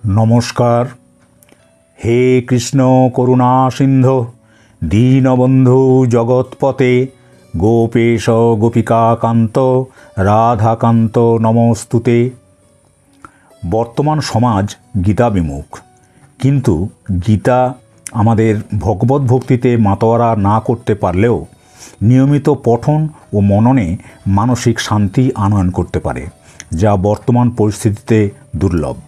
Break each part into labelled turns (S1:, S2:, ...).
S1: नमस्कार। हे कृष्ण करुणा सिंधु दीनबंधु जगत्पते गोपेश गोपिकाकान्त राधाकान्त नमस्तुते। बर्तमान समाज गीता विमुख, किन्तु गीता आमादेर भगवत भक्तिते मातोयारा ना करते पारलेও नियमित पठन और मनने मानसिक शांति आनयन करते पारे, जा बर्तमान परिस्थितिते दुर्लभ।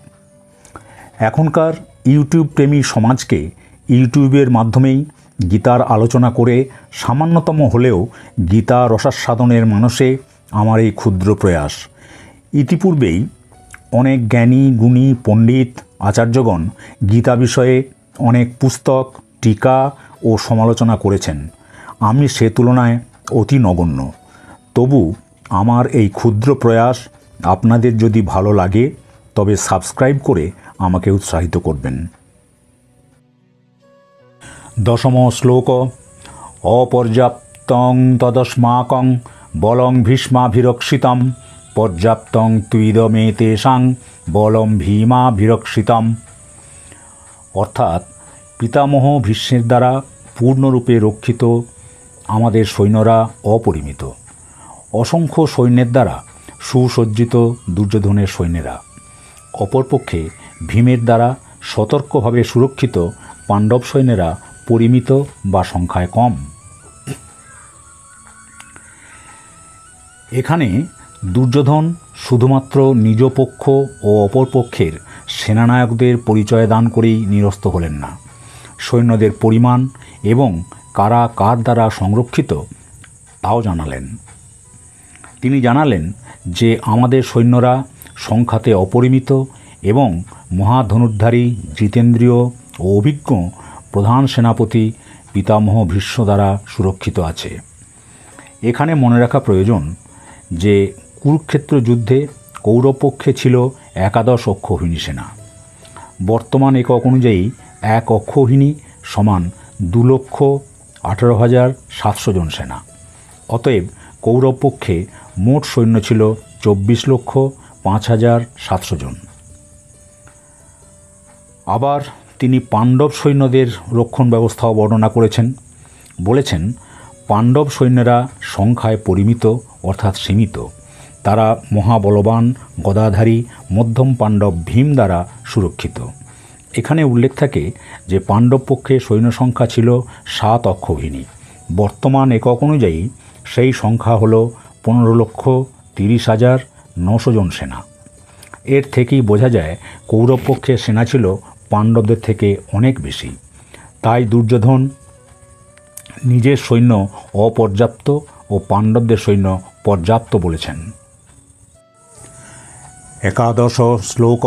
S1: एखनकार यूट्यूब प्रेमी समाज के यूट्यूबेर माध्यमेई गीतार आलोचना करे सामान्यतम हलेও गीता रसास्वादनेर मानसे आमार এই क्षुद्र प्रयास। इतिपूर्वेई अनेक ज्ञानी गुणी पंडित आचार्यगण गीता विषये अनेक पुस्तक टीका और समालोचना करेছেন। आमी से तुलनाय अति नगण्य। तबु आमार এই क्षुद्र प्रयास आपनादेर यदि भालो लागे तबे सबस्क्राइब करे आमाके उत्साहित करबेन। दशम श्लोक। अपर्याप्तं तदस्माकं बलं भीष्माभिरक्षितं पर्याप्तं त्विदमेतेषां बलं भीमाभिरक्षितम्। अर्थात पितामह भीष्मेर द्वारा पूर्णरूपे रक्षित आमादेर सैन्यरा अपरिमित, असंख्य सैन्येर द्वारा सुसज्जित दुर्योधनेर सैन्यरा, अपरपक्षे भीमेर द्वारा सतर्कभावे सुरक्षित पांडव सैन्यरा परिमित बा संख्याय कम। एखाने दुर्योधन शुधुमात्र निज पक्ष और अपर पक्षेर सेनानायकदेर परिचय दान करेई निरस्त हलेन ना, सैन्यदेर परिमाण एवं कारा कार द्वारा संरक्षित ताओ जानालेन। तिनि जानालेन जे आमादेर सैन्यरा संख्याते अपरिमित एवं महाधनुर्धारी जितेंद्रिय और अभिज्ञ प्रधान सेनापति पितामह भीष्म द्वारा सुरक्षित आछे। एखाने मने रखा प्रयोजन जे कुरुक्षेत्र युद्धे कौरव पक्षे छिलो 11 अक्षौहिणी सेना। बर्तमान एकक अनुयायी एक अक्षौहिणी समान 2,18,700 जन सेना। अतएव कौरव पक्षे मोट सैन्य छिलो 24,05,700 जन। आबार तिनी पांडव सैन्यदेर रक्षण व्यवस्थाओ बर्णना करेছেন। बोलेছেন पांडव सैन्यरा संख्याय परिमित अर्थात सीमित, तारा महाबलवान गदाधारी मध्यम पांडव भीम द्वारा सुरक्षित। एखाने उल्लेख थाके जे पांडव पक्षे सैन्य संख्या छिलो 7 अक्षौहिणी। बर्तमान एकक अनुयायी सेई संख्या हलो 15,30,900 जन सेना। एर थेकेई बोझा जाए कौरव पक्षेर सेना छिलो पांडवदेर थेके अनेक बेशी। ताई दुर्योधन निजेर सैन्य अपर्याप्त और पांडवदेर सैन्य पर्याप्त बोलेছেন। एकादश श्लोक।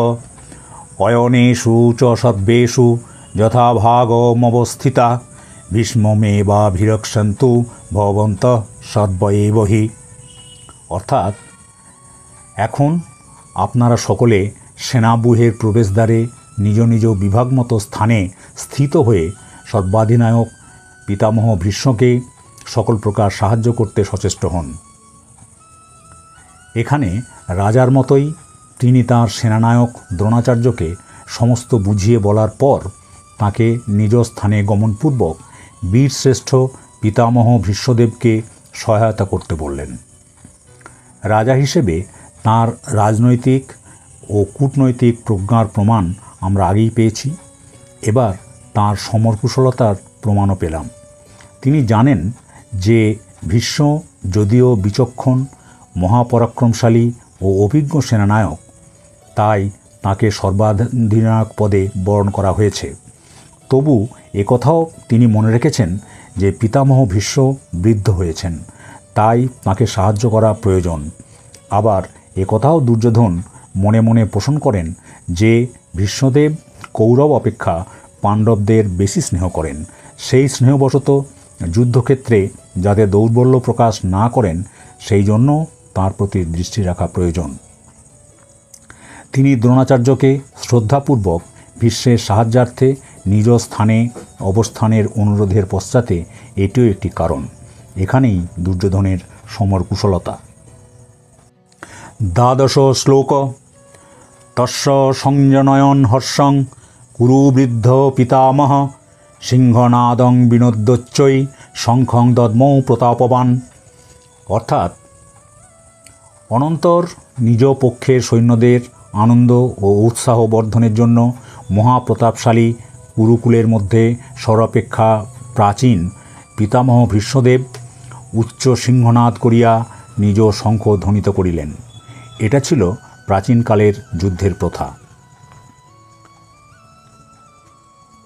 S1: अयनेषु च सद्वेषु यथाभागमवस्थिता भीष्ममेवाभिरक्षन्तु भवन्तः सद्व एव हि। अर्थात एखन आपनारा सकले सेनाव्यूहेर प्रवेशद्वारे निज निज विभागमत स्थाने स्थित हुए सर्वाधिनायक पितामह भीष्मके सकल प्रकार साहाय्य करते सचेष्ट हन। एखाने राजार मतोई तिनि तार सेनानायक द्रोणाचार्यके समस्त बुझिए बलार पर ताके निज स्थाने गमनपूर्वक वीरश्रेष्ठ पितामह भीष्मदेवके सहायता करते बोलेन। राजा हिसेबे तार राजनैतिक और कूटनैतिक प्रज्ञार प्रमाण आमरा आगेई पेয়েছি। एबार तार समरकुशलतार प्रमाणও पेलाम। तिनि जानेन जे भीष्म यदिও विचक्षण महापराक्रमशाली और अभिज्ञ सेनानायक, ताई ताके सर्वाधिनायक पदे बरण करा हয়েছে। तबु एकथाও तिनि मने रेखेছেন जे पितामह भीष्म बृद्ध हয়েছেন, ताई ताके साहाय्य करा प्रयोजन। आबार एकथाও दुर्योधन मने मने पोषण करें जे भीष्मदेव कौरव अपेक्षा पांडवदेर बेशी स्नेह करें। सेई स्नेहबशत युद्धक्षेत्रे जाते दौर्बल्य प्रकाश ना करें सेई जन्य तार प्रति दृष्टि रखा प्रयोजन। तिनि द्रोणाचार्यके श्रद्धापूर्वक भीष्मेर साहाय्यार्थे निज स्थाने अवस्थानेर अनुरोधेर पश्चाते एटिও एकटी कारण। एखानेई दुर्योधनेर समर कुशलता। द्वादश श्लोक। তস্য সংজনয়ন হর্ষং কুরুবৃদ্ধ পিতামহ সিংহনাদং বিনোদ্যোচ্চৈ শঙ্খং দদ্মৌ প্রতাপবান। অর্থাৎ অনন্তর নিজ পক্ষের সৈন্যদের আনন্দ ও উৎসাহ বর্ধনের জন্য মহাপ্রতাপশালী কুরুকুলের মধ্যে সর্বাপেক্ষা প্রাচীন পিতামহ ভীষ্মদেব উচ্চ সিংহনাদ করিয়া নিজ শঙ্খ ধ্বনিত করিলেন। এটা ছিল প্রাচীনকালের যুদ্ধের প্রথা।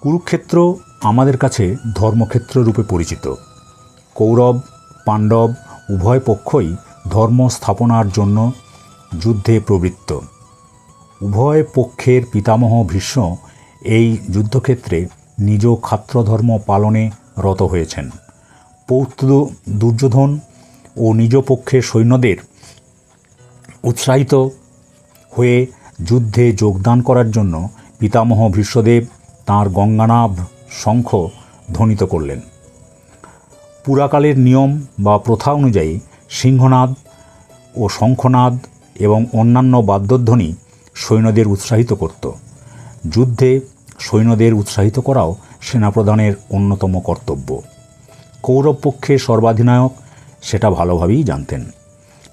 S1: কুরুক্ষেত্র আমাদের কাছে ধর্মক্ষেত্র রূপে পরিচিত। কৌরব পাণ্ডব উভয় পক্ষই ধর্ম স্থাপনার জন্য যুদ্ধে প্রবৃত্ত। উভয় পক্ষের পিতামহ ভীষ্ম এই যুদ্ধক্ষেত্রে নিজ ক্ষাত্রধর্ম পালনে রত হয়েছেন। পৌত্র দুর্যোধন ও নিজ পক্ষের সৈন্যদের উৎসাহিত হয়ে যুদ্ধে যোগদান করার জন্য পিতামহ ভীষ্মদেব তাঁর গঙ্গানাভ শঙ্খ ধ্বনিত করলেন। পুরাকালের নিয়ম বা প্রথা অনুযায়ী সিংহনাদ ও শঙ্খনাদ এবং অন্যান্য বাদ্যধ্বনি সৈন্যদের উৎসাহিত করত। যুদ্ধে সৈন্যদের উৎসাহিত করাও সেনাপ্রধানের অন্যতম কর্তব্য। কৌরব পক্ষের সর্বাধিনায়ক সেটা ভালোভাবেই জানতেন।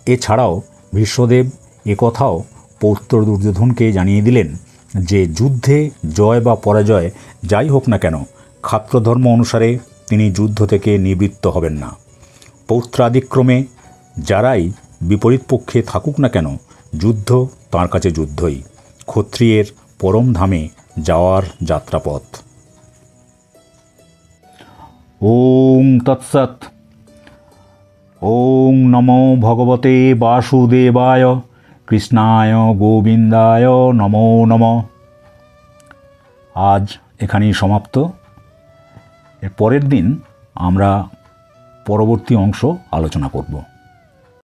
S1: এছাড়াও ভীষ্মদেব একথাও পৌত্র দুর্যোধনকে জানিয়ে দিলেন যে যুদ্ধে জয় বা পরাজয় যাই হোক না কেন ক্ষাত্রধর্ম অনুসারে তিনি যুদ্ধ থেকে নিবৃত্ত হবেন না। পৌত্রাদিক্রমে যারাই বিপরীত পক্ষে থাকুক না কেন যুদ্ধ তাঁর কাছে যুদ্ধই, ক্ষত্রিয়ের পরম ধামে যাওয়ার যাত্রাপথ। ওং তৎসৎ। ওং নমো ভগবতে বাসুদেবায় কৃষ্ণায় গোবিন্দায় নমো নমঃ। আজ এখানেই সমাপ্ত। এর পরের দিন আমরা পরবর্তী অংশ আলোচনা করব।